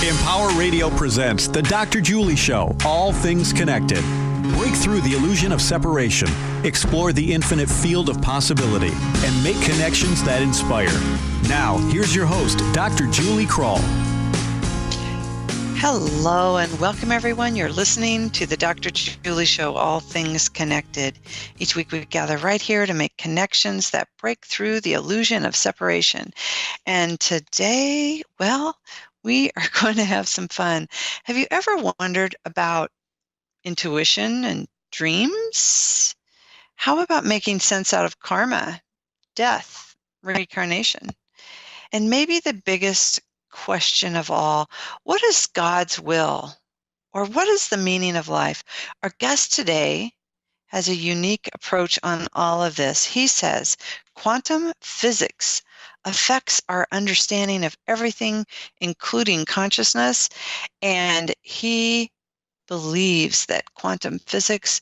Empower Radio presents The Dr. Julie Show, All Things Connected. Break through the illusion of separation, explore the infinite field of possibility, and make connections that inspire. Now, here's your host, Dr. Julie Kroll. Hello and welcome everyone. You're listening to the Dr. Julie Show, All Things Connected. Each week we gather right here to make connections that break through the illusion of separation. And today, well, we are going to have some fun. Have you ever wondered about intuition and dreams? How about making sense out of karma, death, reincarnation? And maybe the biggest question of all, what is God's will? Or what is the meaning of life? Our guest today has a unique approach on all of this. He says quantum physics affects our understanding of everything, including consciousness, and he believes that quantum physics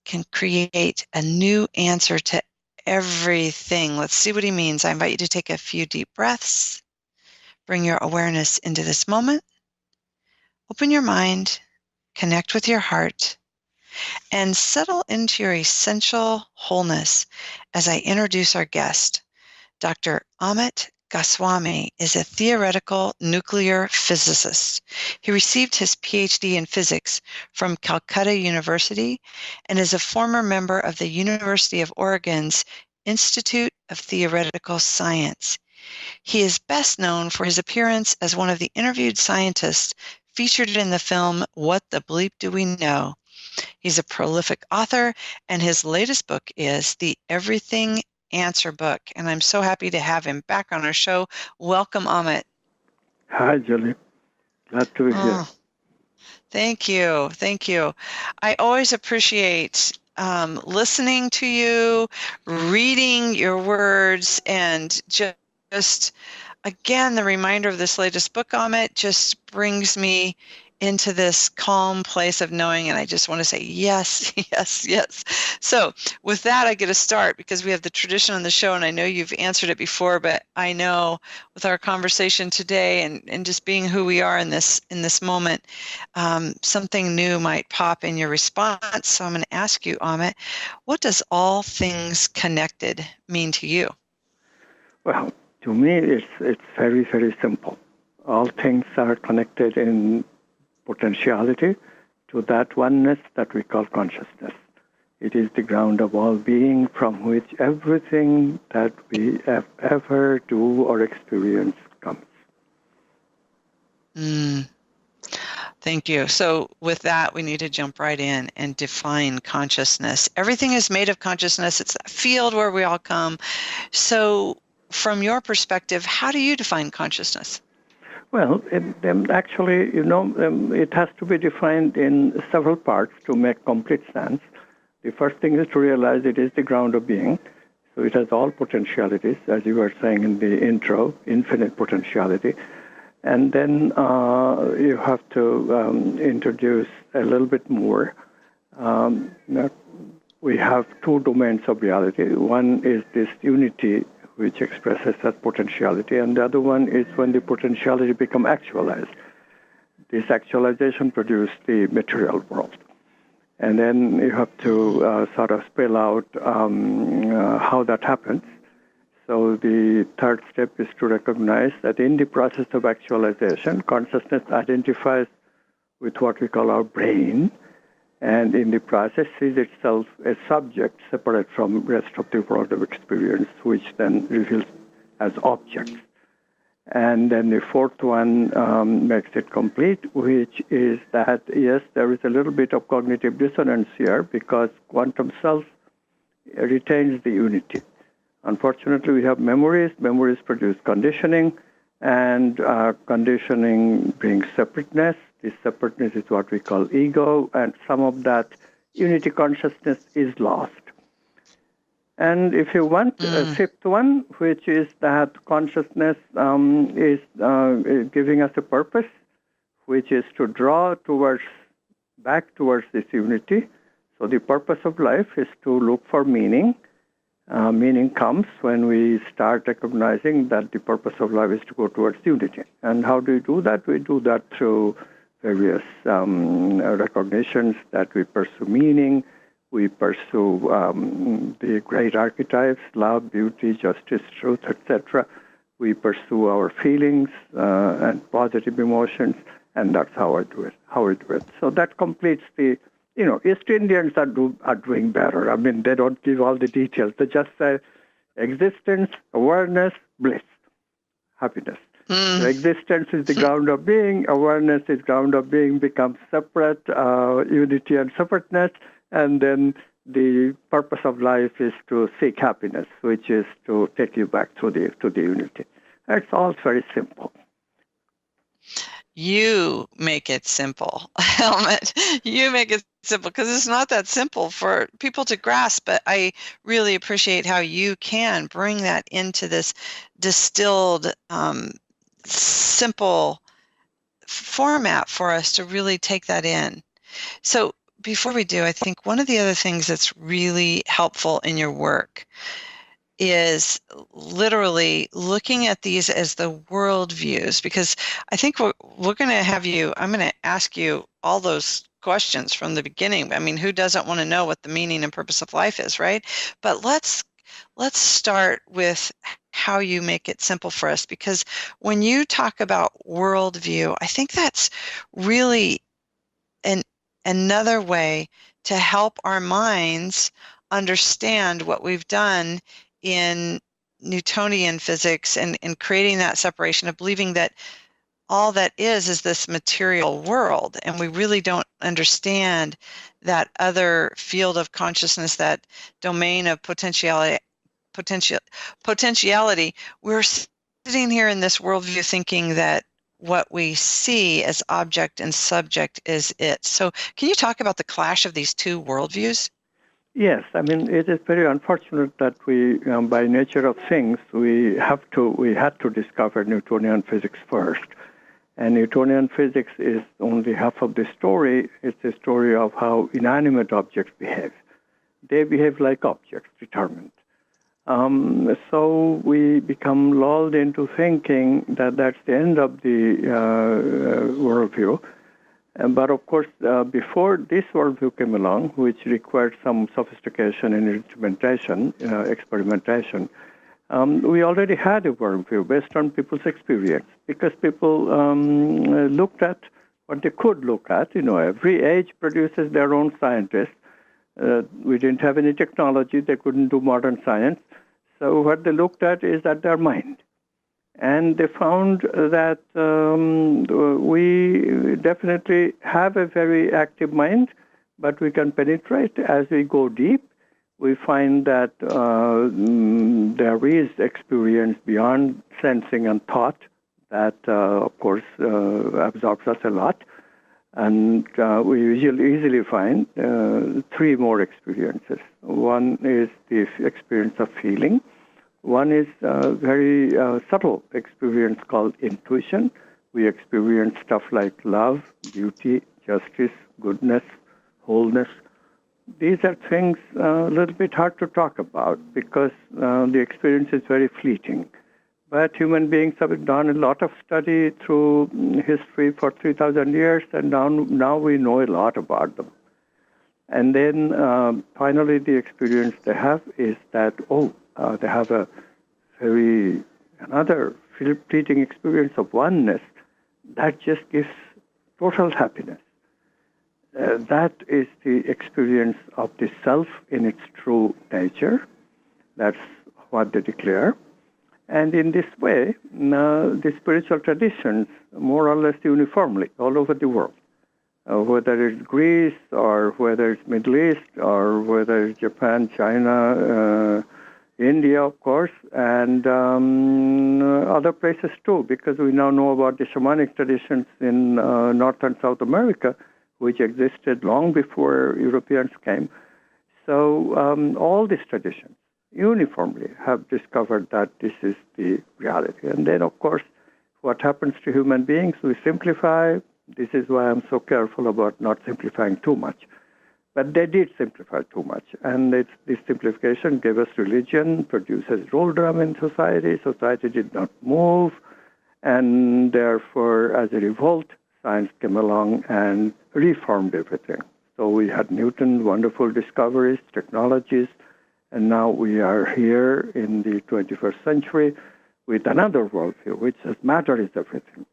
can create a new answer to everything. Let's see what he means. I invite you to take a few deep breaths. Bring your awareness into this moment. Open your mind, connect with your heart, and settle into your essential wholeness as I introduce our guest. Dr. Amit Goswami is a theoretical nuclear physicist. He received his PhD in physics from Calcutta University and is a former member of the University of Oregon's Institute of Theoretical Science. He is best known for his appearance as one of the interviewed scientists featured in the film What the Bleep Do We Know? He's a prolific author, and his latest book is The Everything Answer Book. And I'm so happy to have him back on our show. Welcome, Amit. Hi, Julie. Glad to be here. Thank you. Thank you. I always appreciate listening to you, reading your words, and just again, the reminder of this latest book, Amit, just brings me into this calm place of knowing, and I just want to say yes, yes, yes. So with that, I get to start because we have the tradition on the show, and I know you've answered it before, but I know with our conversation today and just being who we are in this moment, something new might pop in your response. So I'm going to ask you, Amit, what does all things connected mean to you? Well, to me, it's very, very simple. All things are connected in potentiality to that oneness that we call consciousness. It is the ground of all being from which everything that we have ever do or experience comes. Thank you. So with that, we need to jump right in and define consciousness. Everything is made of consciousness. It's that field where we all come. So from your perspective, how do you define consciousness? Well, actually, it has to be defined in several parts to make complete sense. The first thing is to realize it is the ground of being. So it has all potentialities, as you were saying in the intro, infinite potentiality. And then you have to introduce a little bit more. We have two domains of reality. One is this unity, which expresses that potentiality, and the other one is when the potentiality becomes actualized. This actualization produces the material world. And then you have to sort of spell out how that happens. So the third step is to recognize that in the process of actualization, consciousness identifies with what we call our brain, and in the process sees itself as subject separate from the rest of the world of experience, which then reveals as objects. And then the fourth one makes it complete, which is that, yes, there is a little bit of cognitive dissonance here because quantum self retains the unity. Unfortunately, we have memories. Memories produce conditioning, and conditioning brings separateness. This separateness is what we call ego, and some of that unity consciousness is lost. And if you want a fifth one, which is that consciousness is giving us a purpose, which is to draw back towards this unity. So the purpose of life is to look for meaning Meaning comes when we start recognizing that the purpose of life is to go towards unity. And how do we do that? We do that through various recognitions that we pursue meaning, we pursue the great archetypes, love, beauty, justice, truth, etc. We pursue our feelings and positive emotions, and that's how we do it. So that completes the, East Indians are doing better. I mean, they don't give all the details. They just say existence, awareness, bliss, happiness. So existence is the ground of being, awareness is ground of being, becomes separate, unity and separateness, and then the purpose of life is to seek happiness, which is to take you back to the unity. It's all very simple. You make it simple, Helmut. You make it simple, because it's not that simple for people to grasp, but I really appreciate how you can bring that into this distilled, simple format for us to really take that in. So before we do, I think one of the other things that's really helpful in your work is literally looking at these as the worldviews, because I think we're going to have you, I'm going to ask you all those questions from the beginning. I mean, who doesn't want to know what the meaning and purpose of life is, right? But let's start with how you make it simple for us, because when you talk about worldview, I think that's really another way to help our minds understand what we've done in Newtonian physics and in creating that separation of believing that all that is this material world, and we really don't understand that other field of consciousness, that domain of potentiality. We're sitting here in this worldview thinking that what we see as object and subject is it. So can you talk about the clash of these two worldviews? Yes, I mean, it is very unfortunate that we, by nature of things, we had to discover Newtonian physics first. And Newtonian physics is only half of the story. It's the story of how inanimate objects behave. They behave like objects, determined. So we become lulled into thinking that that's the end of the worldview. But of course, before this worldview came along, which required some sophistication in instrumentation, experimentation, we already had a worldview based on people's experience, because people looked at what they could look at. Every age produces their own scientists. We didn't have any technology. They couldn't do modern science. So what they looked at is at their mind. And they found that we definitely have a very active mind, but we can penetrate as we go deep. We find that there is experience beyond sensing and thought that, of course, absorbs us a lot. And we easily find three more experiences. One is the experience of feeling. One is a very subtle experience called intuition. We experience stuff like love, beauty, justice, goodness, wholeness. These are things a little bit hard to talk about because the experience is very fleeting. But human beings have done a lot of study through history for 3,000 years, and now we know a lot about them. And then finally the experience they have is that, they have another fleeting experience of oneness that just gives total happiness. That is the experience of the self in its true nature. That's what they declare. And in this way, the spiritual traditions, more or less uniformly, all over the world, whether it's Greece or whether it's Middle East or whether it's Japan, China, India, of course, and other places too, because we now know about the shamanic traditions in North and South America, which existed long before Europeans came. So all these traditions uniformly have discovered that this is the reality. And then, of course, what happens to human beings, we simplify. This is why I'm so careful about not simplifying too much. But they did simplify too much. And this simplification gave us religion, produces role drama in society. Society did not move. And therefore, as a revolt, science came along and reformed everything. So we had Newton, wonderful discoveries, technologies, and now we are here in the 21st century with another worldview, which says matter is everything.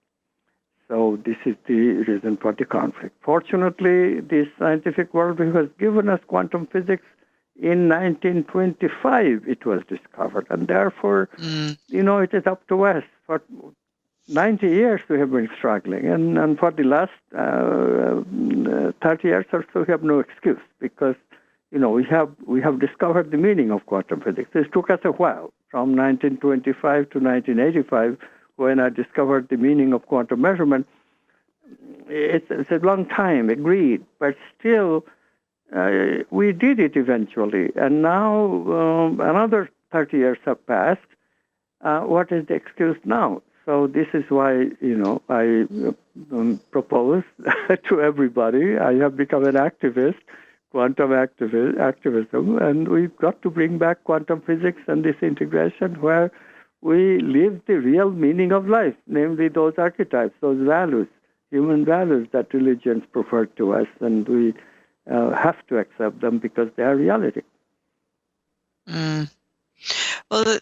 So this is the reason for the conflict. Fortunately, this scientific worldview has given us quantum physics. In 1925, it was discovered, and therefore, it is up to us. For 90 years, we have been struggling, and for the last 30 years or so, we have no excuse because, we have discovered the meaning of quantum physics. This took us a while, from 1925 to 1985, when I discovered the meaning of quantum measurement. It's a long time, agreed, but still, we did it eventually. And now another 30 years have passed. What is the excuse now? So this is why, I propose to everybody. I have become an activist, quantum activism, and we've got to bring back quantum physics and this integration where we live the real meaning of life, namely those archetypes, those values, human values that religions prefer to us, and we have to accept them because they are reality. Well,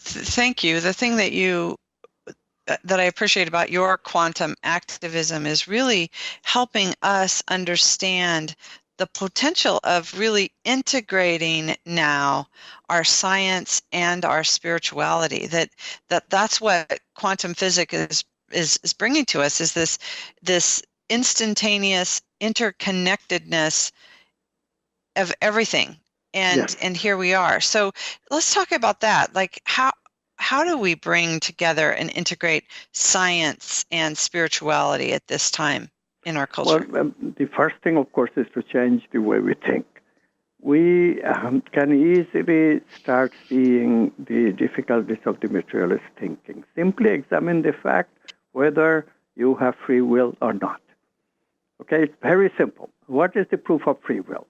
thank you. The thing that I appreciate about your quantum activism is really helping us understand the potential of really integrating now our science and our spirituality. That's what quantum physics is bringing to us, is this instantaneous interconnectedness of everything. And here we are. So let's talk about that. Like how do we bring together and integrate science and spirituality at this time in our culture? Well, the first thing, of course, is to change the way we think. We can easily start seeing the difficulties of the materialist thinking. Simply examine the fact whether you have free will or not. Okay, it's very simple. What is the proof of free will?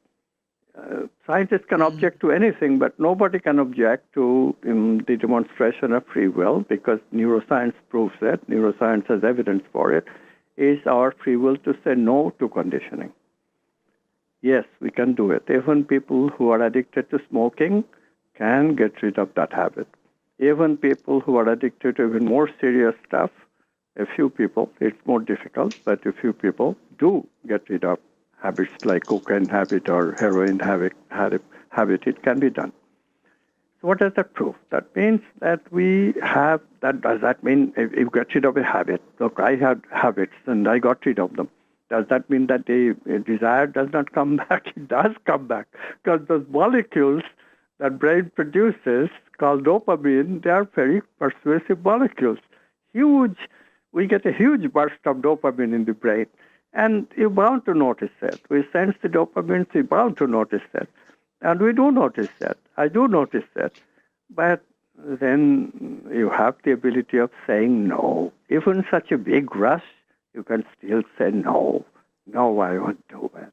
Scientists can object to anything, but nobody can object to the demonstration of free will because neuroscience proves it. Neuroscience has evidence for it. Is our free will to say no to conditioning. Yes, we can do it. Even people who are addicted to smoking can get rid of that habit. Even people who are addicted to even more serious stuff, a few people, it's more difficult, but a few people do get rid of habits like cocaine habit or heroin habit. It can be done. So what does that prove? That means that we have, does that mean if you get rid of a habit? Look, I had habits and I got rid of them. Does that mean that the desire does not come back? It does come back because those molecules that brain produces called dopamine, they are very persuasive molecules. We get a huge burst of dopamine in the brain. And you're bound to notice that. We sense the dopamine, so you're bound to notice that. And we do notice that. I do notice that. But then you have the ability of saying no. Even such a big rush, you can still say no. No, I won't do it.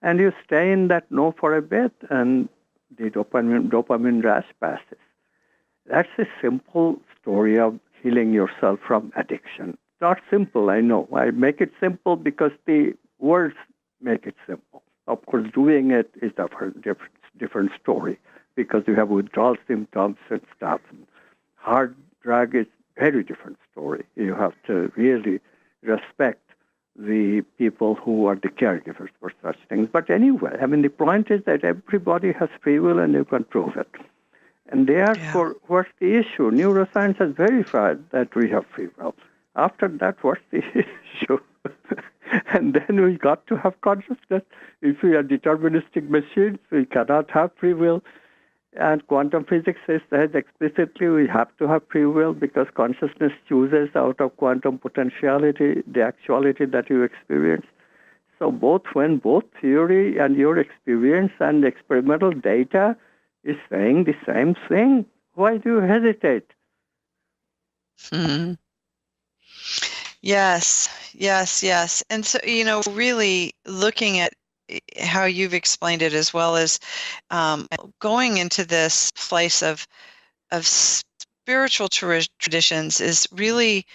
And you stay in that no for a bit, and the dopamine rush passes. That's a simple story of healing yourself from addiction. Not simple, I know. I make it simple because the words make it simple. Of course, doing it is a different story because you have withdrawal symptoms and stuff. Hard drug is a very different story. You have to really respect the people who are the caregivers for such things. But anyway, the point is that everybody has free will and you can prove it. And therefore, what's the issue? Neuroscience has verified that we have free will. After that, what's the issue? And then we got to have consciousness. If we are deterministic machines, we cannot have free will. And quantum physics says explicitly we have to have free will because consciousness chooses out of quantum potentiality the actuality that you experience. So when both theory and your experience and experimental data is saying the same thing, why do you hesitate? Mm-hmm. Yes. And so, really looking at how you've explained it, as well as going into this place of spiritual traditions is really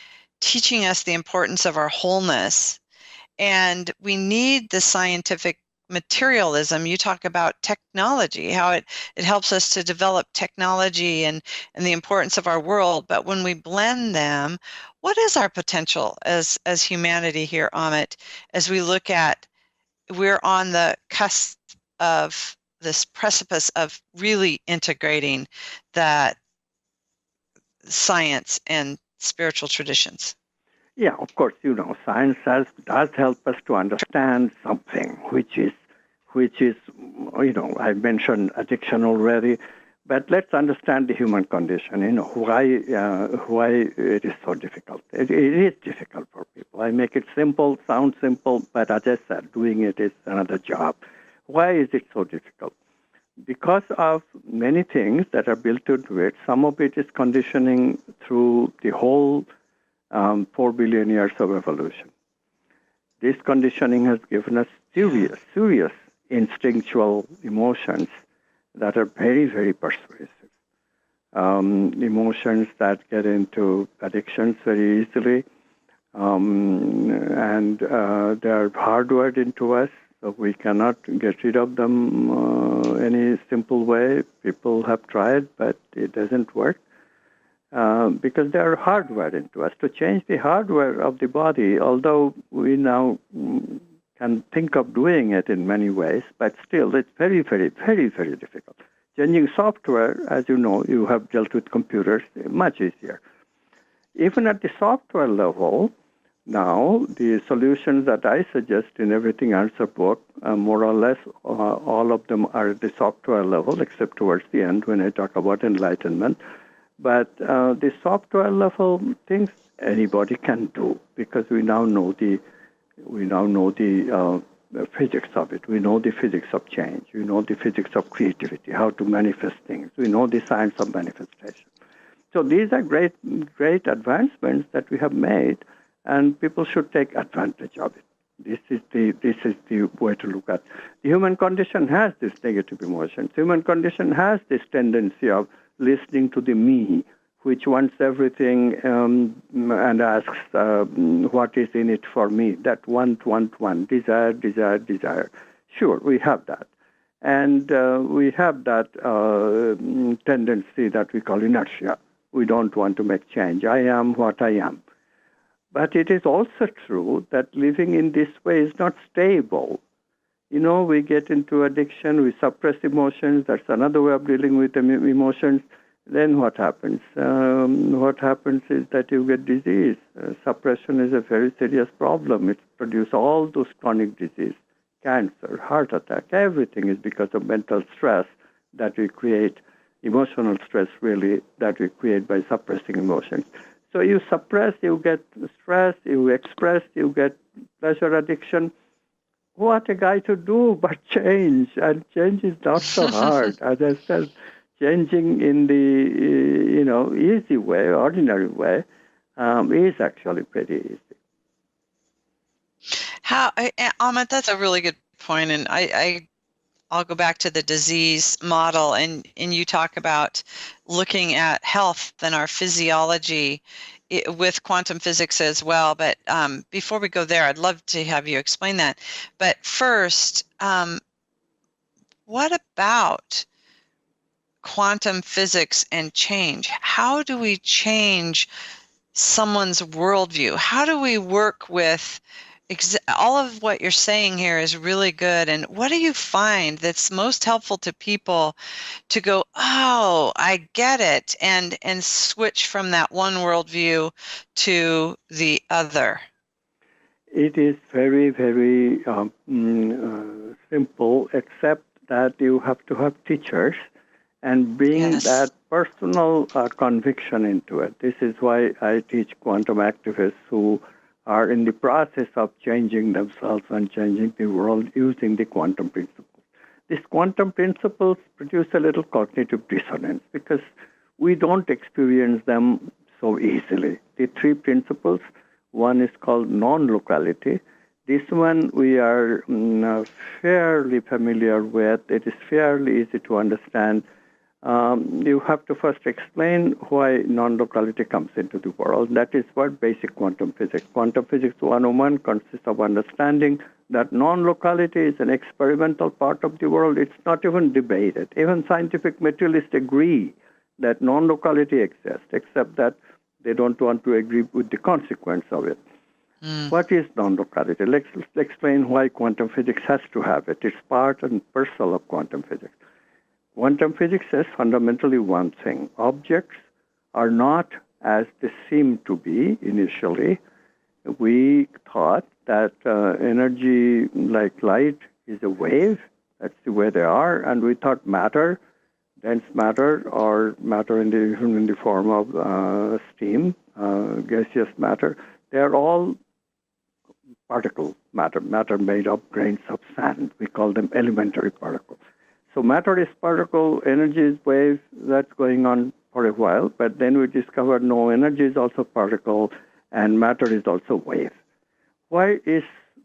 teaching us the importance of our wholeness. And we need the scientific materialism. You talk about technology, how it helps us to develop technology and the importance of our world. But when we blend them, what is our potential as humanity here, Amit, as we look at, we're on the cusp of this precipice of really integrating that science and spiritual traditions? Yeah, of course, science does help us to understand something, which is, I mentioned addiction already, but let's understand the human condition. Why it is so difficult. It is difficult for people. I make it simple, sound simple, but as I said, doing it is another job. Why is it so difficult? Because of many things that are built into it. Some of it is conditioning through the whole 4 billion years of evolution. This conditioning has given us serious instinctual emotions that are very, very persuasive. Emotions that get into addictions very easily, and they're hardwired into us, so we cannot get rid of them any simple way. People have tried, but it doesn't work. Because they are hardwired into us. To change the hardware of the body, although we now can think of doing it in many ways, but still it's very, very, very, very difficult. Changing software, as you know, you have dealt with computers, much easier. Even at the software level, now the solutions that I suggest in Everything Answer book, more or less all of them are at the software level, except towards the end when I talk about enlightenment. But the software level things anybody can do, because we now know the physics of it. We know the physics of change. We know the physics of creativity, how to manifest things. We know the science of manifestation. So these are great advancements that we have made, and people should take advantage of it. This is the way to look at. The human condition has this negative emotions. The human condition has this tendency of listening to the me, which wants everything and asks, what is in it for me? That want, desire. Sure, we have that. And we have that tendency that we call inertia. We don't want to make change. I am what I am. But it is also true that living in this way is not stable. We get into addiction, we suppress emotions. That's another way of dealing with emotions. Then what happens? What happens is that you get disease. Suppression is a very serious problem. It produces all those chronic disease, cancer, heart attack. Everything is because of mental stress that we create, emotional stress really, that we create by suppressing emotions. So you suppress, you get stress, you express, you get pleasure addiction. What a guy to do but change, and change is not so hard. As I said, changing in the easy way, ordinary way, is actually pretty easy. Amit, that's a really good point, and I'll go back to the disease model, and you talk about looking at health and our physiology with quantum physics as well. But before we go there, I'd love to have you explain that. But first, what about quantum physics and change? How do we change someone's worldview? How do we work with all of what you're saying here is really good. And what do you find that's most helpful to people to go, oh, I get it, and switch from that one worldview to the other? It is very, very simple, except that you have to have teachers and bring that personal conviction into it. This is why I teach quantum activists who are in the process of changing themselves and changing the world using the quantum principles. These quantum principles produce a little cognitive dissonance because we don't experience them so easily. The three principles, one is called non-locality, This one we are fairly familiar with. It is fairly easy to understand. You have to first explain why non-locality comes into the world. That is what basic quantum physics. Quantum physics 101 consists of understanding that non-locality is an experimental part of the world. It's not even debated. Even scientific materialists agree that non-locality exists, except that they don't want to agree with the consequence of it. What is non-locality? Let's explain why quantum physics has to have it. It's part and parcel of quantum physics. Quantum physics says fundamentally one thing. Objects are not as they seem to be initially. We thought that energy like light is a wave. That's the way they are. And we thought matter, dense matter, or matter even in the form of steam, gaseous matter, they're all particle matter made of grains of sand. We call them elementary particles. So matter is particle, energy is wave. That's going on for a while. But then we discovered no, energy is also particle, and matter is also wave. Why is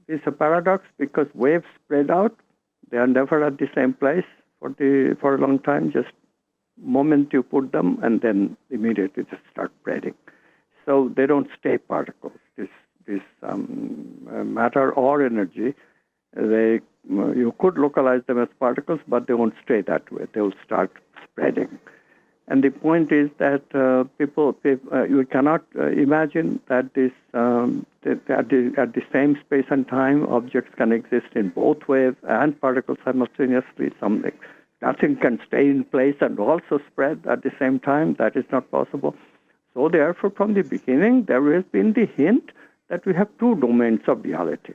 this a paradox? Because waves spread out. They are never at the same place for a long time. Just moment you put them, and then immediately just start spreading. So they don't stay particles. This matter or energy, you could localize them as particles, but they won't stay that way. They will start spreading. And the point is that you cannot imagine that at the same space and time, objects can exist in both waves and particles simultaneously. Nothing can stay in place and also spread at the same time. That is not possible. So therefore, from the beginning, there has been the hint that we have two domains of reality.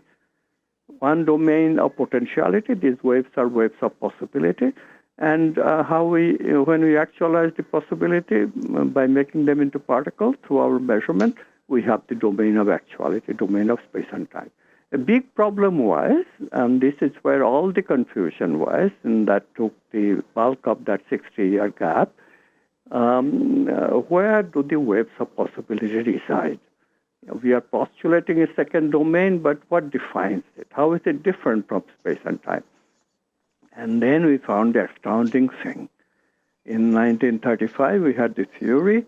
One domain of potentiality, these waves are waves of possibility, and when we actualize the possibility by making them into particles through our measurement, we have the domain of actuality, domain of space and time. A big problem was, and this is where all the confusion was, and that took the bulk of that 60-year gap, where do the waves of possibility reside? We are postulating a second domain, but what defines it? How is it different from space and time? And then we found the astounding thing. In 1935, we had the theory.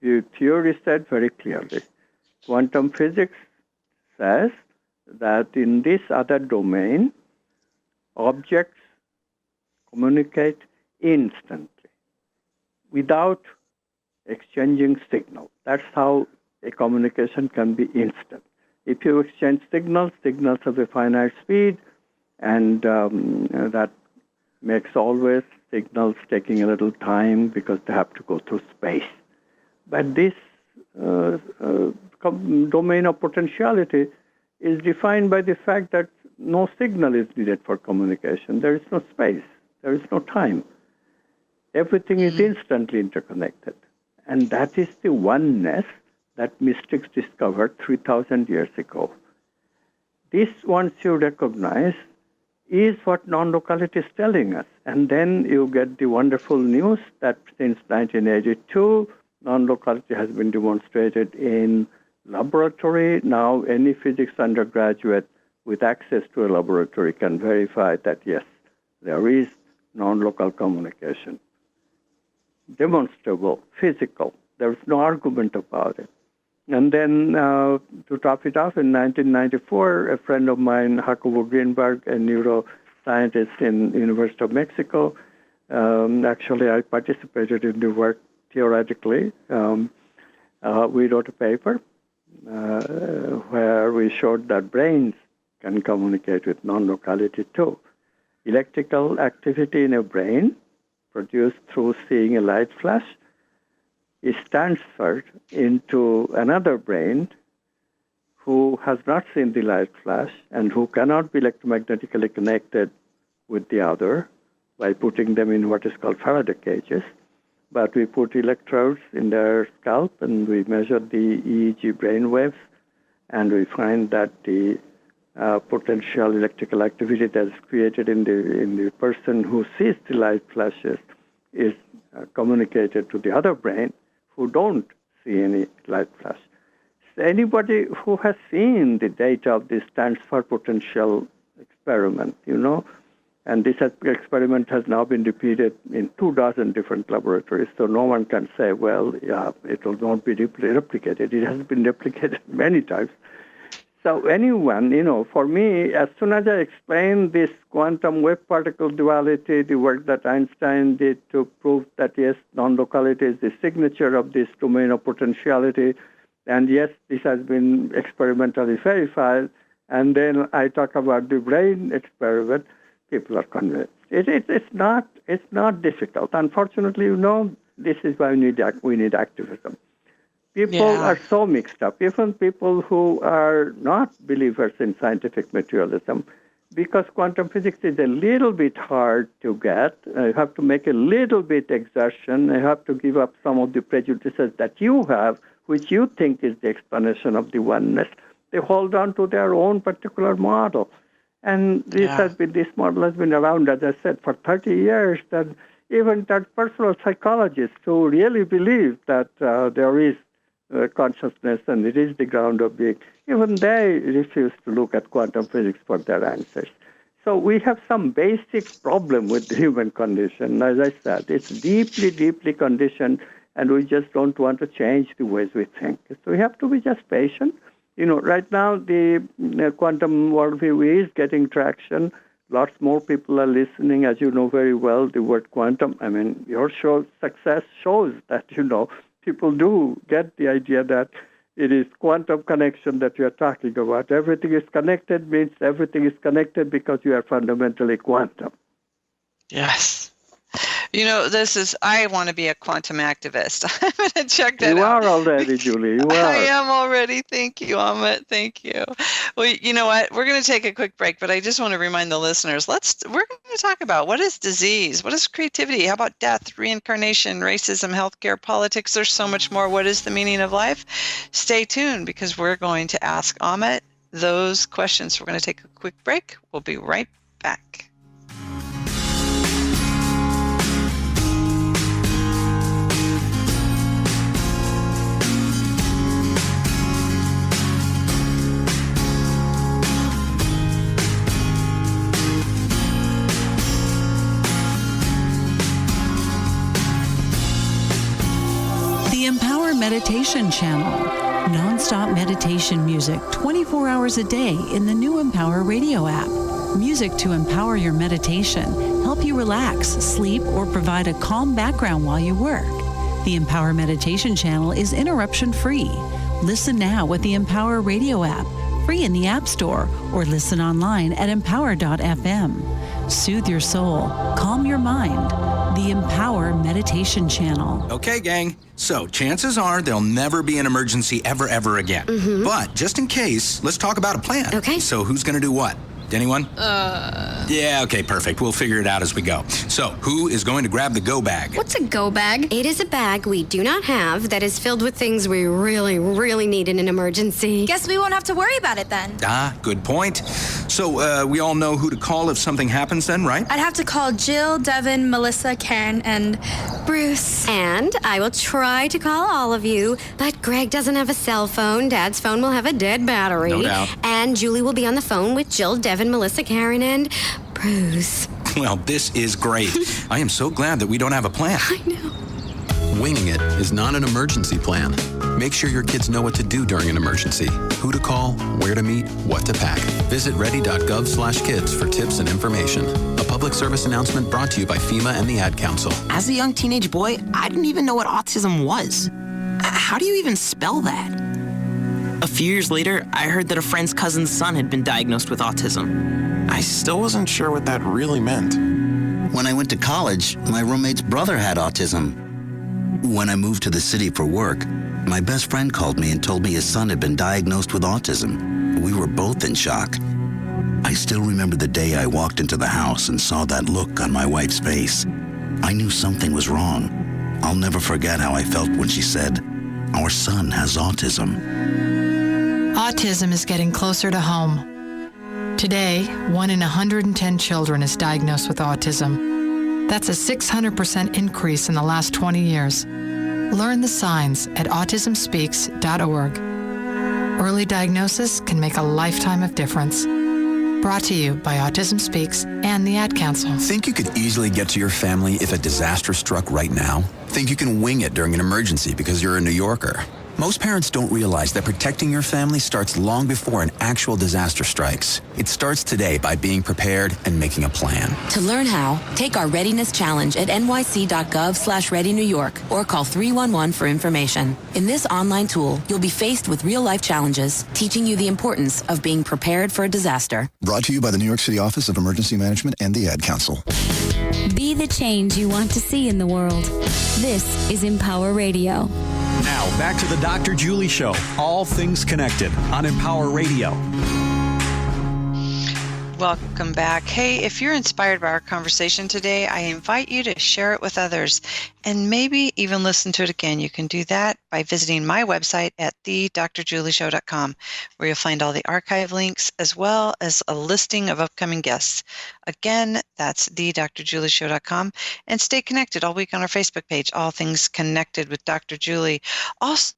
The theory said very clearly, quantum physics says that in this other domain, objects communicate instantly without exchanging signals. That's how a communication can be instant. If you exchange signals have a finite speed, and that makes always signals taking a little time because they have to go through space. But this domain of potentiality is defined by the fact that no signal is needed for communication. There is no space. There is no time. Everything is instantly interconnected. And that is the oneness that mystics discovered 3,000 years ago. This, once you recognize, is what non-locality is telling us. And then you get the wonderful news that since 1982, non-locality has been demonstrated in laboratory. Now any physics undergraduate with access to a laboratory can verify that, yes, there is non-local communication. Demonstrable, physical. There is no argument about it. And then to top it off, in 1994, a friend of mine, Jacobo Greenberg, a neuroscientist in University of Mexico, actually I participated in the work theoretically. We wrote a paper where we showed that brains can communicate with non-locality too. Electrical activity in a brain produced through seeing a light flash is transferred into another brain who has not seen the light flash and who cannot be electromagnetically connected with the other by putting them in what is called Faraday cages. But we put electrodes in their scalp and we measure the EEG brain waves, and we find that the potential electrical activity that is created in the person who sees the light flashes is communicated to the other brain who don't see any light flash. anybody who has seen the data of this transfer potential experiment, and this experiment has now been repeated in 24 different laboratories, so no one can say, well, yeah, it will not be replicated. It has been replicated many times. So anyone, for me, as soon as I explain this quantum wave-particle duality, the work that Einstein did to prove that, yes, non-locality is the signature of this domain of potentiality, and yes, this has been experimentally verified, and then I talk about the brain experiment, people are convinced. It's not difficult. Unfortunately, this is why we need activism. People are so mixed up, even people who are not believers in scientific materialism, because quantum physics is a little bit hard to get. You have to make a little bit exertion. You have to give up some of the prejudices that you have, which you think is the explanation of the oneness. They hold on to their own particular model. And this model has been around, as I said, for 30 years. That even that personal psychologists who really believe that there is consciousness and it is the ground of being, even they refuse to look at quantum physics for their answers. So we have some basic problem with the human condition. As I said, it's deeply, deeply conditioned, and we just don't want to change the ways we think. So we have to be just patient. Right now, the quantum worldview is getting traction. Lots more people are listening, as you know very well, the word quantum. I mean, your show's success shows that, people do get the idea that it is quantum connection that you are talking about. Everything is connected means everything is connected because you are fundamentally quantum. Yes. I want to be a quantum activist. I'm going to check that out. You are already, Julie. You are. I am already. Thank you, Amit. Thank you. Well, you know what? We're going to take a quick break, but I just want to remind the listeners, we're going to talk about what is disease? What is creativity? How about death, reincarnation, racism, healthcare, politics? There's so much more. What is the meaning of life? Stay tuned because we're going to ask Amit those questions. We're going to take a quick break. We'll be right back. Meditation channel. Non-stop meditation music 24 hours a day in the new Empower radio app. Music to empower your meditation, help you relax, sleep, or provide a calm background while you work. The Empower Meditation channel is interruption-free. Listen now with the Empower radio app, free in the App Store, or listen online at empower.fm. Soothe your soul, calm your mind. The Empower Meditation channel. Okay, gang. So chances are there'll never be an emergency ever again. Mm-hmm. But just in case, let's talk about a plan. Okay. So who's going to do what? Anyone? Yeah, okay, perfect. We'll figure it out as we go. So, who is going to grab the go bag? What's a go bag? It is a bag we do not have that is filled with things we really, really need in an emergency. Guess we won't have to worry about it then. Ah, good point. So, we all know who to call if something happens then, right? I'd have to call Jill, Devin, Melissa, Karen, and Bruce. And I will try to call all of you, but Greg doesn't have a cell phone. Dad's phone will have a dead battery. No doubt. And Julie will be on the phone with Jill, Devin, Melissa, Karen, and Bruce. Well, this is great. I am so glad that we don't have a plan. I know. Winging it is not an emergency plan. Make sure your kids know what to do during an emergency, who to call, where to meet, what to pack. Visit ready.gov/kids for tips and information. A public service announcement brought to you by FEMA and the Ad Council. As a young teenage boy, I didn't even know what autism was. How do you even spell that? A few years later, I heard that a friend's cousin's son had been diagnosed with autism. I still wasn't sure what that really meant. When I went to college, my roommate's brother had autism. When I moved to the city for work, my best friend called me and told me his son had been diagnosed with autism. We were both in shock. I still remember the day I walked into the house and saw that look on my wife's face. I knew something was wrong. I'll never forget how I felt when she said, "Our son has autism." Autism is getting closer to home. Today, 1 in 110 children is diagnosed with autism. That's a 600% increase in the last 20 years. Learn the signs at autismspeaks.org. Early diagnosis can make a lifetime of difference. Brought to you by Autism Speaks and the Ad Council. Think you could easily get to your family if a disaster struck right now? Think you can wing it during an emergency because you're a New Yorker? Most parents don't realize that protecting your family starts long before an actual disaster strikes. It starts today by being prepared and making a plan. To learn how, take our Readiness Challenge at nyc.gov/readynewyork or call 311 for information. In this online tool, you'll be faced with real-life challenges, teaching you the importance of being prepared for a disaster. Brought to you by the New York City Office of Emergency Management and the Ad Council. Be the change you want to see in the world. This is Empower Radio. Now, back to the Dr. Julie Show, all things connected on Empower Radio. Welcome back. Hey, if you're inspired by our conversation today, I invite you to share it with others and maybe even listen to it again. You can do that by visiting my website at thedrjulieshow.com, where you'll find all the archive links as well as a listing of upcoming guests. Again, that's thedrjulieshow.com, and stay connected all week on our Facebook page, All Things Connected with Dr. Julie. Also,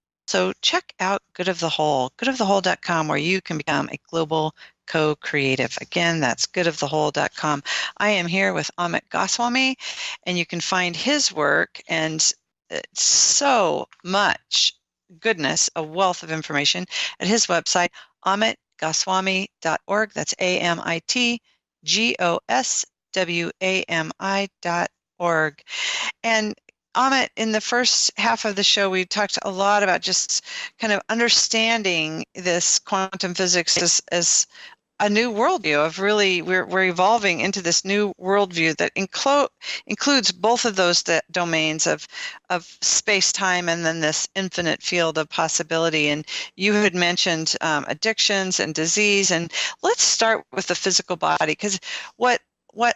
check out Good of the Whole, goodofthewhole.com, where you can become a global co-creative. Again, that's goodofthewhole.com. I am here with Amit Goswami, and you can find his work and so much goodness, a wealth of information at his website, amitgoswami.org. That's amitgoswami.org. And Amit, in the first half of the show, we talked a lot about just kind of understanding this quantum physics as a new worldview of really, we're evolving into this new worldview that includes both of those domains of space-time and then this infinite field of possibility. And you had mentioned addictions and disease. And let's start with the physical body, because what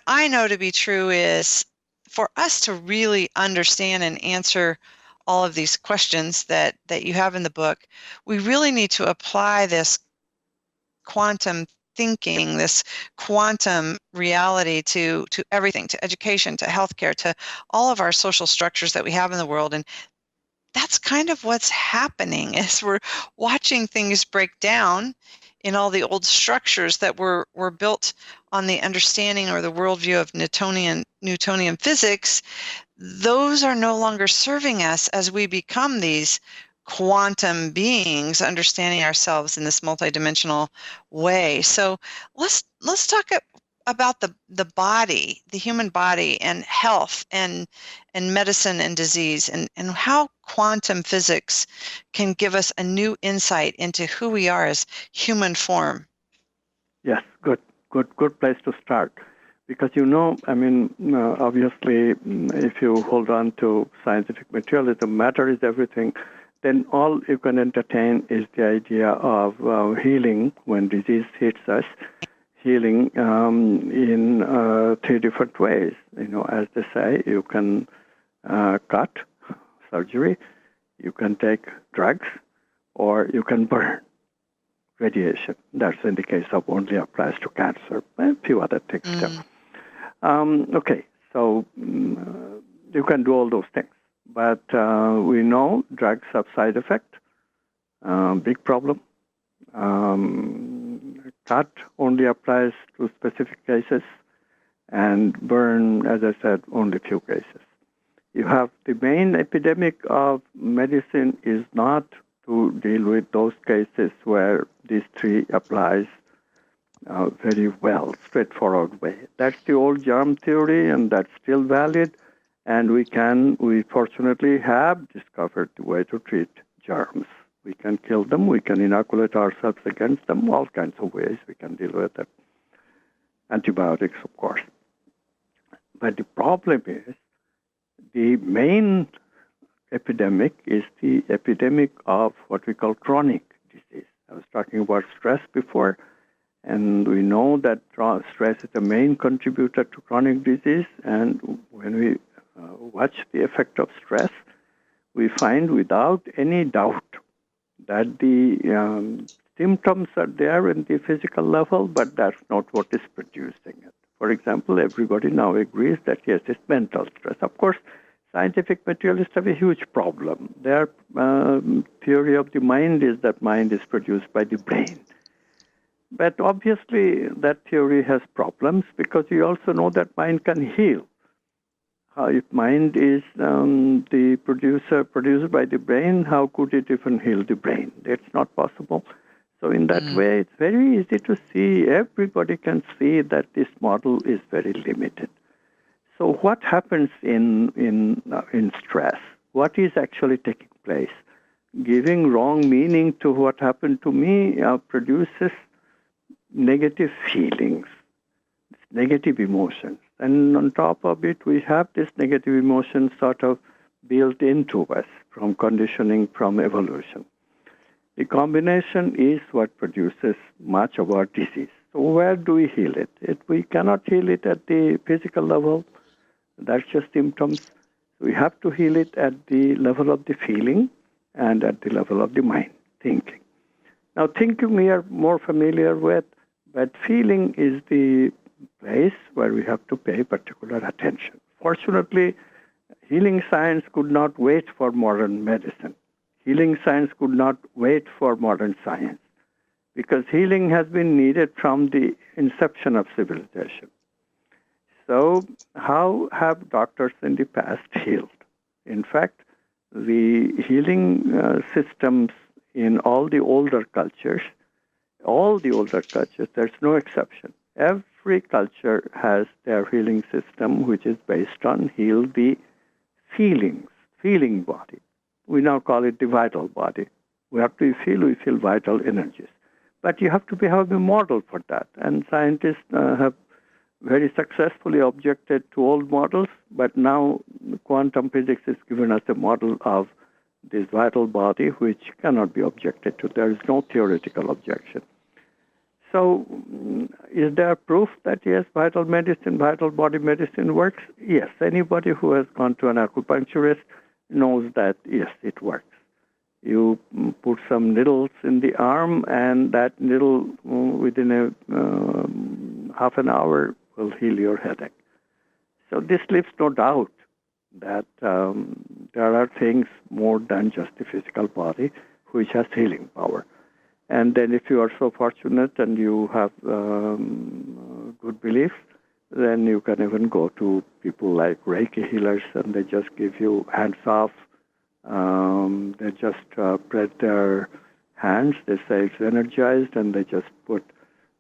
I know to be true is for us to really understand and answer all of these questions that you have in the book, we really need to apply this quantum thinking, this quantum reality to everything, to education, to healthcare, to all of our social structures that we have in the world. And that's kind of what's happening as we're watching things break down in all the old structures that were built on the understanding or the worldview of Newtonian physics. Those are no longer serving us as we become these quantum beings, understanding ourselves in this multidimensional way. So let's talk about the body, the human body, and health and medicine and disease, and how quantum physics can give us a new insight into who we are as human form. Yes, good place to start. Because, obviously, if you hold on to scientific materialism, matter is everything, then all you can entertain is the idea of healing when disease hits us, healing in three different ways. As they say, you can cut, surgery, you can take drugs, or you can burn, radiation. That's in the case of only applies to cancer, and a few other things too. Okay, so you can do all those things. But we know drugs have side effect, big problem. Cut only applies to specific cases, and burn, as I said, only few cases. You have the main epidemic of medicine is not to deal with those cases where these three applies very well, straightforward way. That's the old germ theory, and that's still valid. And we fortunately have discovered the way to treat germs. We can kill them, we can inoculate ourselves against them, all kinds of ways we can deal with it. Antibiotics, of course. But the problem is, the main epidemic is the epidemic of what we call chronic disease. I was talking about stress before, and we know that stress is the main contributor to chronic disease, and when we watch the effect of stress, we find without any doubt that the symptoms are there in the physical level, but that's not what is producing it. For example, everybody now agrees that yes, it's mental stress. Of course, scientific materialists have a huge problem. Their theory of the mind is that mind is produced by the brain. But obviously that theory has problems because you also know that mind can heal. If mind is the produced by the brain, how could it even heal the brain? It's not possible. So in that way, it's very easy to see, everybody can see that this model is very limited. So what happens in stress? What is actually taking place? Giving wrong meaning to what happened to me produces negative feelings, negative emotions. And on top of it, we have this negative emotion sort of built into us from conditioning, from evolution. The combination is what produces much of our disease. So where do we heal it? We cannot heal it at the physical level. That's just symptoms. We have to heal it at the level of the feeling and at the level of the mind, thinking. Now, thinking we are more familiar with, but feeling is the place where we have to pay particular attention. Fortunately, healing science could not wait for modern medicine. Healing science could not wait for modern science because healing has been needed from the inception of civilization. So how have doctors in the past healed? In fact, the healing systems in all the older cultures, there's no exception. Every culture has their healing system, which is based on heal the feeling body. We now call it the vital body. We feel vital energies. But you have to have a model for that. And scientists have very successfully objected to old models, but now quantum physics has given us a model of this vital body which cannot be objected to. There is no theoretical objection. So is there proof that, yes, vital body medicine works? Yes. Anybody who has gone to an acupuncturist knows that, yes, it works. You put some needles in the arm, and that needle within a half an hour will heal your headache. So this leaves no doubt that there are things more than just the physical body which has healing power. And then if you are so fortunate and you have good belief, then you can even go to people like Reiki healers, and they just give you hands off. They just spread their hands. They say it's energized, and they just put,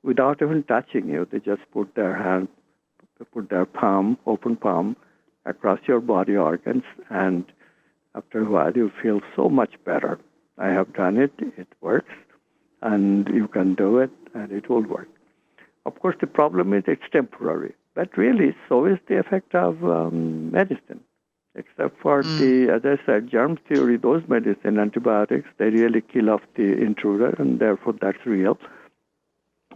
without even touching you, they just put their hand, put their palm, open palm, across your body organs, and after a while you feel so much better. I have done it. It works, and you can do it, and it will work. Of course, the problem is it's temporary, but really so is the effect of medicine. Except for the, as I said, germ theory, those medicine, antibiotics, they really kill off the intruder, and therefore that's real.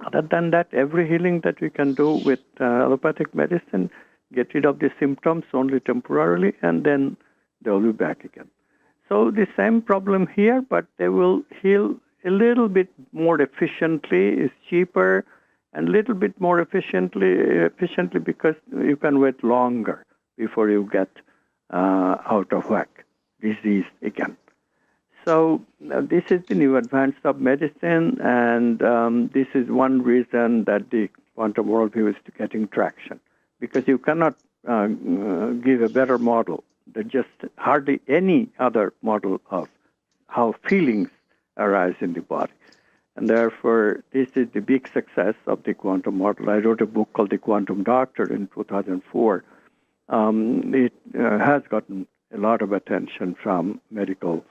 Other than that, every healing that we can do with allopathic medicine, get rid of the symptoms only temporarily, and then they'll be back again. So the same problem here, but they will heal a little bit more efficiently, is cheaper, and a little bit more efficiently because you can wait longer before you get out of whack, disease again. So this is the new advance of medicine, and this is one reason that the quantum worldview is getting traction, because you cannot give a better model than just hardly any other model of how feelings arise in the body. And therefore, this is the big success of the quantum model. I wrote a book called The Quantum Doctor in 2004. It has gotten a lot of attention from medical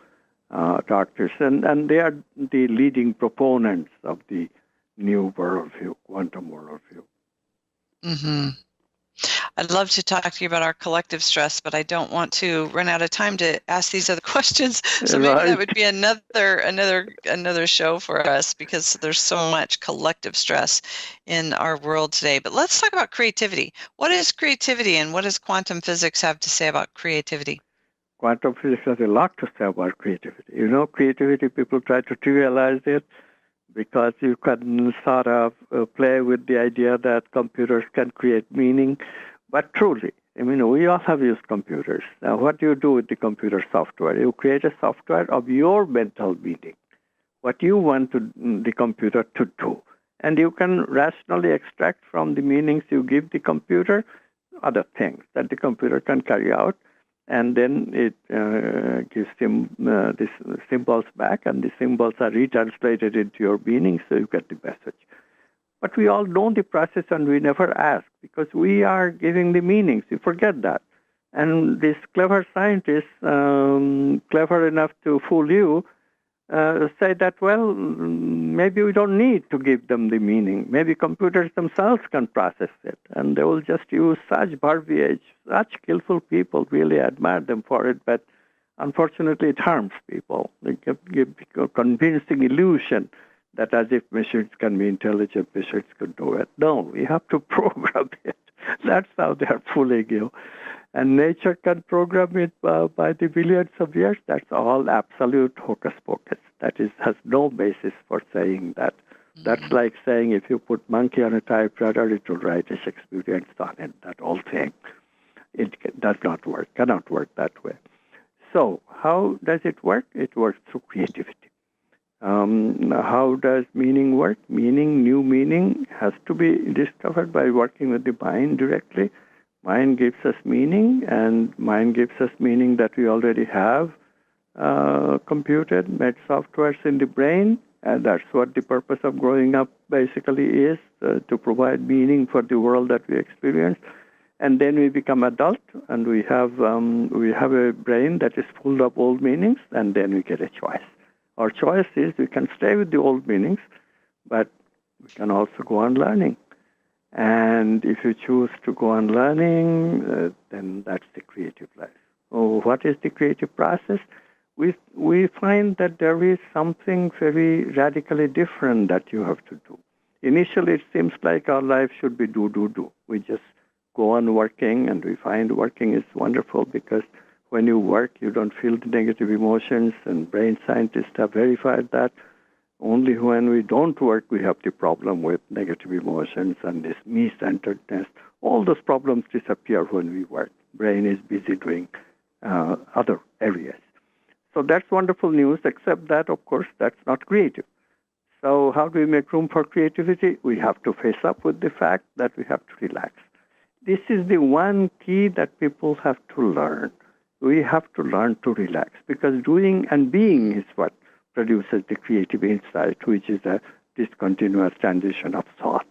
doctors, and they are the leading proponents of the new worldview, quantum worldview. Mm-hmm. I'd love to talk to you about our collective stress, but I don't want to run out of time to ask these other questions. So maybe that would be another show for us, because there's so much collective stress in our world today. But let's talk about creativity. What is creativity, and what does quantum physics have to say about creativity? Quantum physics has a lot to say about creativity. You know, creativity, people try to trivialize it, because you can sort of play with the idea that computers can create meaning. But truly, I mean, we all have used computers. Now, what do you do with the computer software? You create a software of your mental meaning, what you want the computer to do. And you can rationally extract from the meanings you give the computer other things that the computer can carry out. And then it gives him these symbols back, and the symbols are retranslated into your meaning, so you get the message. But we all know the process, and we never ask, because we are giving the meanings. You forget that. And these clever scientists, clever enough to fool you, say that, well, maybe we don't need to give them the meaning. Maybe computers themselves can process it, and they will just use such verbiage. Such skillful people, really admire them for it, but unfortunately it harms people. They give a convincing illusion that as if machines can be intelligent, machines could do it. No, we have to program it. That's how they are fooling you. And nature can program it by the billions of years. That's all absolute hocus pocus. That has no basis for saying that. Mm-hmm. That's like saying if you put monkey on a typewriter, it will write a Shakespearean sonnet, that whole thing. It does not work, cannot work that way. So how does it work? It works through creativity. How does meaning work? New meaning has to be discovered by working with the mind directly. Mind gives us meaning, and mind gives us meaning that we already have computed, made softwares in the brain, and that's what the purpose of growing up basically is, to provide meaning for the world that we experience. And then we become adult, and we have a brain that is full of old meanings, and then we get a choice. Our choice is we can stay with the old meanings, but we can also go on learning. And if you choose to go on learning, then that's the creative life. Oh, what is the creative process? We find that there is something very radically different that you have to do. Initially, it seems like our life should be do. We just go on working, and we find working is wonderful because when you work, you don't feel the negative emotions, and brain scientists have verified that. Only when we don't work, we have the problem with negative emotions and this me-centeredness. All those problems disappear when we work. Brain is busy doing other areas. So that's wonderful news, except that, of course, that's not creative. So how do we make room for creativity? We have to face up with the fact that we have to relax. This is the one key that people have to learn. We have to learn to relax, because doing and being is what produces the creative insight, which is a discontinuous transition of thought.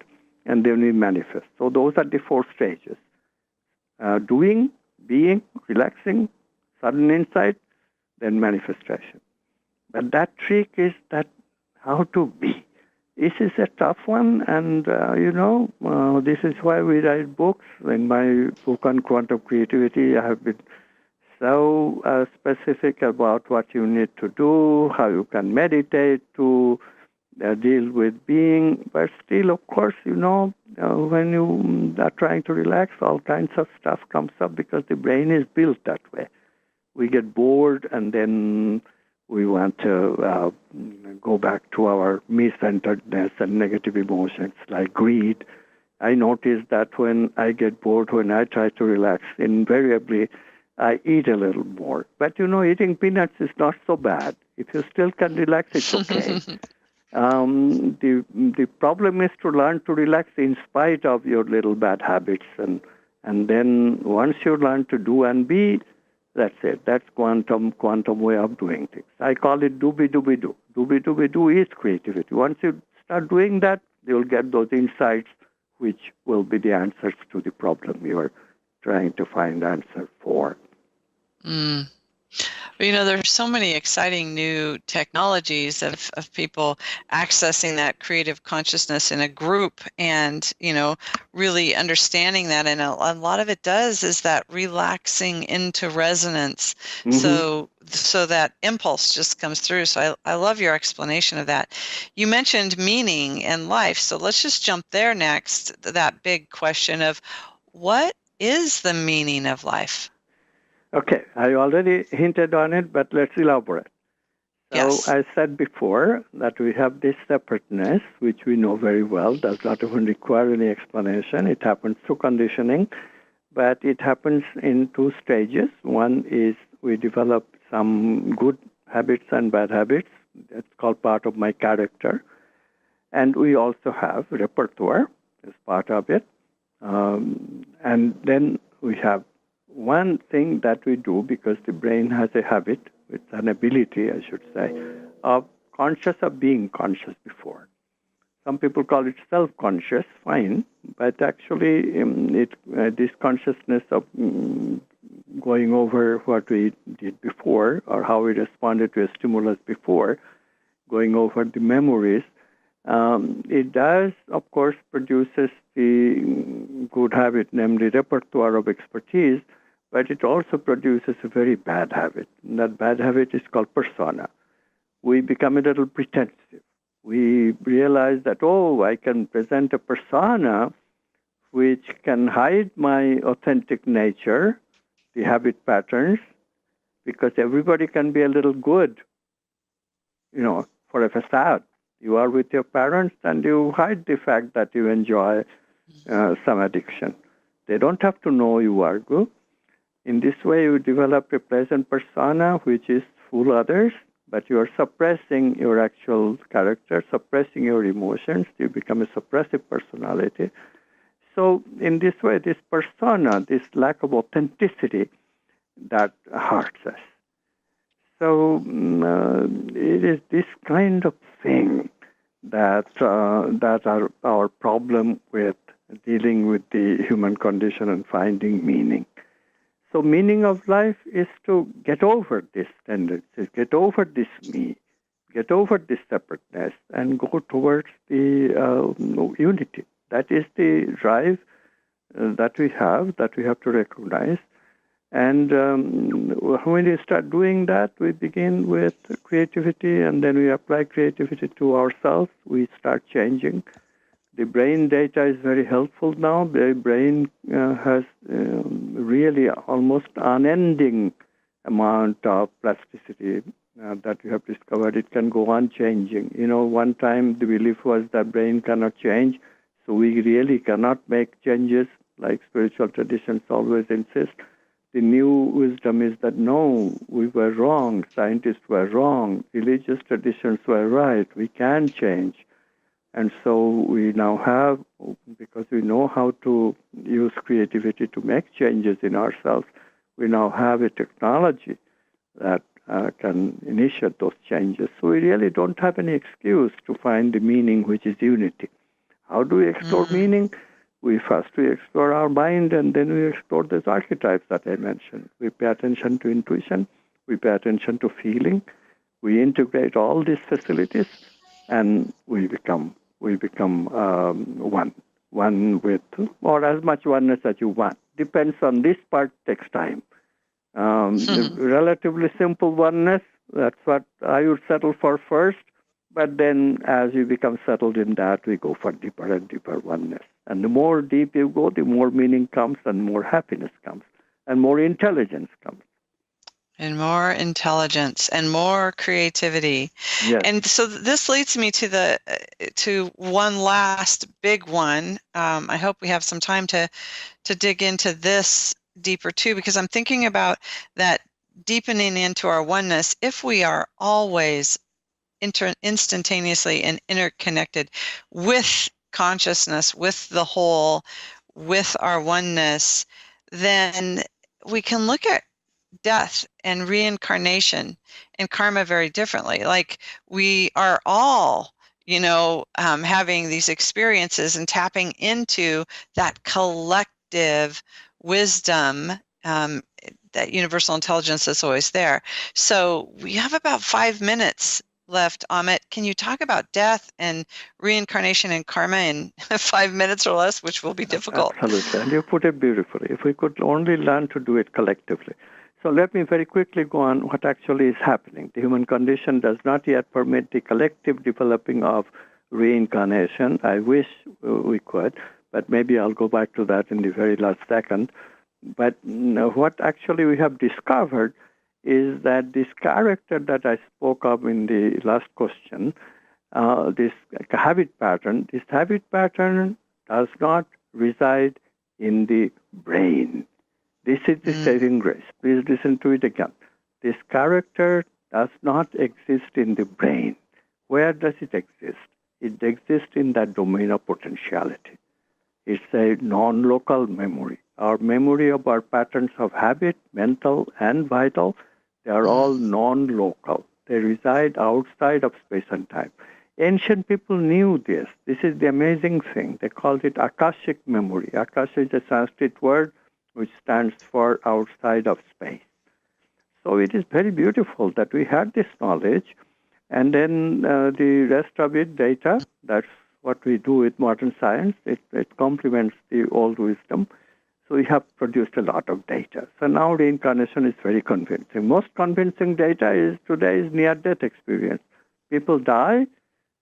And then we manifest. So those are the 4 stages. Doing, being, relaxing, sudden insight, then manifestation. But that trick is that how to be. This is a tough one, and this is why we write books. In my book on quantum creativity, I have been so specific about what you need to do, how you can meditate to deal with being. But still, of course, when you are trying to relax, all kinds of stuff comes up because the brain is built that way. We get bored, and then we want to go back to our me-centeredness and negative emotions like greed. I notice that when I get bored, when I try to relax, invariably I eat a little more. But, eating peanuts is not so bad. If you still can relax, it's okay. The problem is to learn to relax in spite of your little bad habits. And then once you learn to do and be, that's it. That's quantum way of doing things. I call it doobie-doobie-doo. Doobie-doobie-doo is creativity. Once you start doing that, you'll get those insights, which will be the answers to the problem you're trying to find answer for. There's so many exciting new technologies of people accessing that creative consciousness in a group and, really understanding that. And a lot of it does is that relaxing into resonance. Mm-hmm. So that impulse just comes through. So I love your explanation of that. You mentioned meaning and life. So let's just jump there next, that big question of what is the meaning of life? Okay, I already hinted on it, but let's elaborate. So yes. I said before that we have this separateness, which we know very well, does not even require any explanation. It happens through conditioning. but it happens in two stages. One is we develop some good habits and bad habits. That's called part of my character. And we also have repertoire as part of it. And then we have one thing that we do, because the brain has a habit, it's an ability, I should say, of being conscious before. Some people call it self-conscious, fine, but actually this consciousness of going over what we did before or how we responded to a stimulus before, going over the memories, it does, of course, produces the good habit, namely repertoire of expertise, but it also produces a very bad habit. And that bad habit is called persona. We become a little pretensive. We realize that, I can present a persona which can hide my authentic nature, the habit patterns, because everybody can be a little good, for a facade. You are with your parents and you hide the fact that you enjoy some addiction. They don't have to know you are good. In this way, you develop a pleasant persona which is full others, but you are suppressing your actual character, suppressing your emotions. You become a suppressive personality. So in this way, this persona, this lack of authenticity, that hurts us. So it is this kind of thing that are our problem with dealing with the human condition and finding meaning. So meaning of life is to get over this tendency, get over this me, get over this separateness, and go towards the unity. That is the drive that we have to recognize. And when we start doing that, we begin with creativity, and then we apply creativity to ourselves. We start changing. The brain data is very helpful now. The brain has really almost unending amount of plasticity that we have discovered. It can go on changing. One time the belief was that brain cannot change, so we really cannot make changes like spiritual traditions always insist. The new wisdom is that no, we were wrong, scientists were wrong, religious traditions were right, we can change. And so we now have, because we know how to use creativity to make changes in ourselves, we now have a technology that can initiate those changes. So we really don't have any excuse to find the meaning, which is unity. How do we explore meaning? We explore our mind, and then we explore those archetypes that I mentioned. We pay attention to intuition, we pay attention to feeling, we integrate all these facilities, and we become one with, or as much oneness as you want. Depends on this part, takes time. The relatively simple oneness, that's what I would settle for first, but then as you become settled in that, we go for deeper and deeper oneness. And the more deep you go, the more meaning comes, and more happiness comes, and more intelligence comes. And more intelligence and more creativity. Yes. And so this leads me to one last big one. I hope we have some time to dig into this deeper too, because I'm thinking about that deepening into our oneness. If we are always instantaneously and interconnected with consciousness, with the whole, with our oneness, then we can look at death and reincarnation and karma very differently. Like we are all, having these experiences and tapping into that collective wisdom, that universal intelligence that's always there. So we have about 5 minutes left. Amit, can you talk about death and reincarnation and karma in 5 minutes or less, which will be difficult? Absolutely. And you put it beautifully. If we could only learn to do it collectively. So let me very quickly go on what actually is happening. The human condition does not yet permit the collective developing of reincarnation. I wish we could, but maybe I'll go back to that in the very last second. But what actually we have discovered is that this character that I spoke of in the last question, this habit pattern does not reside in the brain. This is the saving grace. Please listen to it again. This character does not exist in the brain. Where does it exist? It exists in that domain of potentiality. It's a non-local memory. Our memory of our patterns of habit, mental and vital, they are all non-local. They reside outside of space and time. Ancient people knew this. This is the amazing thing. They called it Akashic memory. Akasha is a Sanskrit word which stands for outside of space. So it is very beautiful that we had this knowledge, and then the rest of it, data, that's what we do with modern science. It complements the old wisdom. So we have produced a lot of data. So now reincarnation is very convincing. Most convincing data today is near-death experience. People die,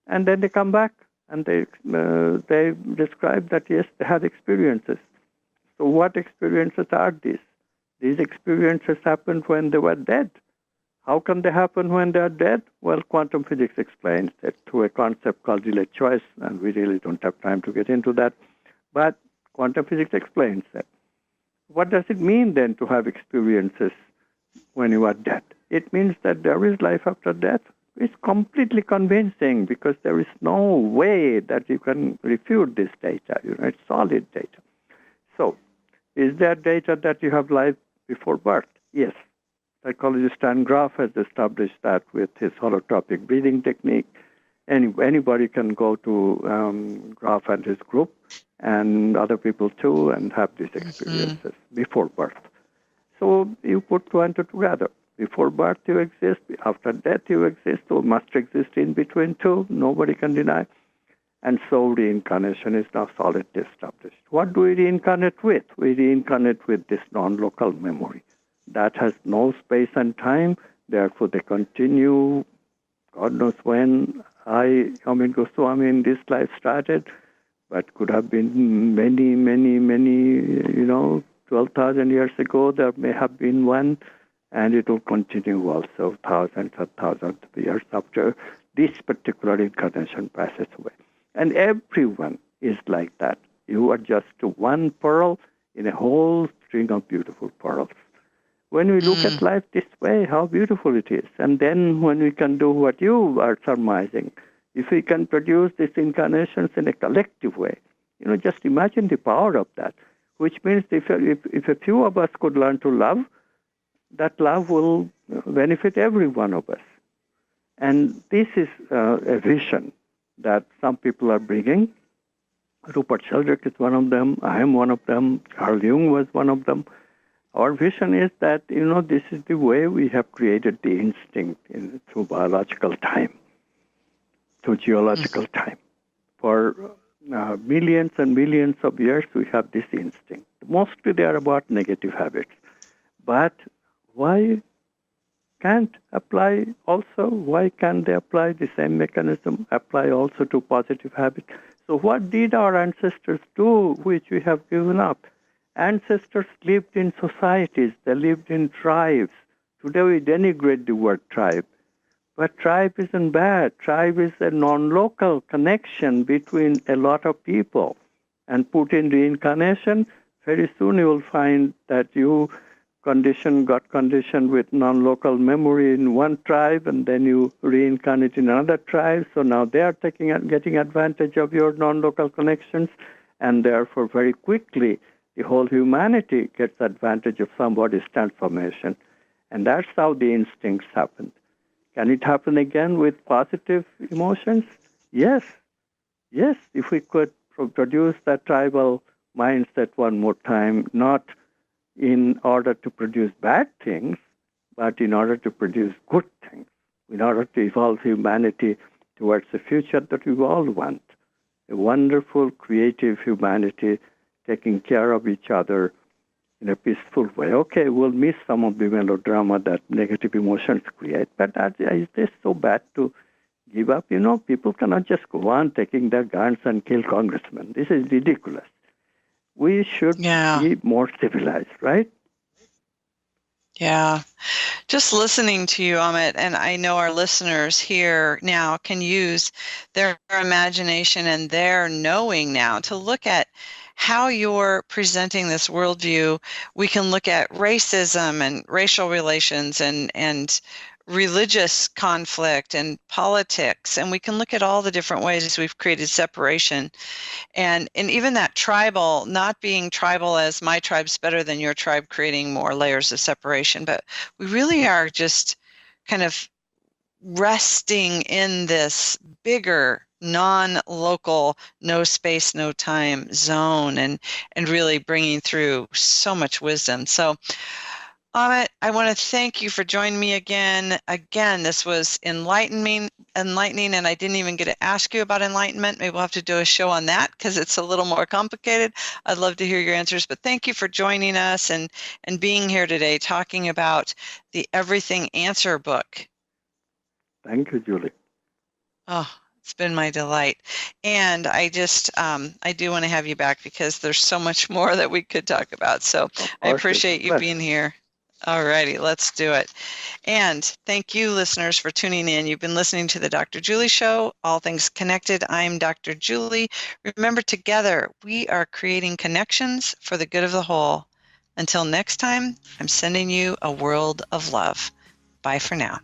and then they come back, and they describe that, yes, they had experiences. So what experiences are these? These experiences happened when they were dead. How can they happen when they are dead? Well, quantum physics explains that through a concept called delayed choice, and we really don't have time to get into that. But quantum physics explains that. What does it mean then to have experiences when you are dead? It means that there is life after death. It's completely convincing because there is no way that you can refute this data. It's solid data. So, is there data that you have life before birth? Yes. Psychologist Stan Grof has established that with his holotropic breathing technique. Anybody can go to Grof and his group, and other people too, and have these experiences before birth. So you put two and two together. Before birth you exist, after death you exist, or must exist in between two, nobody can deny. And so reincarnation is now solidly established. What do we reincarnate with? We reincarnate with this non-local memory. That has no space and time, therefore they continue. God knows when Amit Goswami in this life started, but could have been many, 12,000 years ago, there may have been one, and it will continue also thousands and thousands of years after this particular incarnation passes away. And everyone is like that. You are just one pearl in a whole string of beautiful pearls. When we look at life this way, how beautiful it is. And then when we can do what you are surmising, if we can produce these incarnations in a collective way, just imagine the power of that, which means if a few of us could learn to love, that love will benefit every one of us. And this is a vision that some people are bringing. Rupert Sheldrake is one of them. I am one of them. Carl Jung was one of them. Our vision is that, this is the way we have created the instinct through biological time, through geological time. For millions and millions of years, we have this instinct. Mostly they are about negative habits. But why can't apply also? Why can't they apply the same mechanism, apply also to positive habits? So what did our ancestors do, which we have given up? Ancestors lived in societies. They lived in tribes. Today we denigrate the word tribe. But tribe isn't bad. Tribe is a non-local connection between a lot of people. And put in reincarnation, very soon you will find that you got conditioned with non-local memory in one tribe, and then you reincarnate in another tribe. So now they are getting advantage of your non-local connections, and therefore very quickly the whole humanity gets advantage of somebody's transformation. And that's how the instincts happen. Can it happen again with positive emotions? Yes. Yes, if we could produce that tribal mindset one more time, not in order to produce bad things, but in order to produce good things, in order to evolve humanity towards a future that we all want. A wonderful, creative humanity taking care of each other in a peaceful way. Okay, we'll miss some of the melodrama that negative emotions create, but is this so bad to give up? People cannot just go on taking their guns and kill congressmen. This is ridiculous. We should be more civilized, right? Yeah. Just listening to you, Amit, and I know our listeners here now can use their imagination and their knowing now to look at how you're presenting this worldview. We can look at racism and racial relations and religious conflict and politics, and we can look at all the different ways we've created separation. And even that tribal, not being tribal as my tribe's better than your tribe, creating more layers of separation, but we really are just kind of resting in this bigger, non-local, no space, no time zone, and really bringing through so much wisdom. So Amit, I want to thank you for joining me again. Again, this was enlightening, and I didn't even get to ask you about enlightenment. Maybe we'll have to do a show on that because it's a little more complicated. I'd love to hear your answers, but thank you for joining us and being here today talking about the Everything Answer book. Thank you, Julie. Oh, it's been my delight. And I just, I do want to have you back because there's so much more that we could talk about. So I appreciate you being here. All righty, let's do it. And thank you, listeners, for tuning in. You've been listening to the Dr. Julie Show, All Things Connected. I'm Dr. Julie. Remember, together, we are creating connections for the good of the whole. Until next time, I'm sending you a world of love. Bye for now.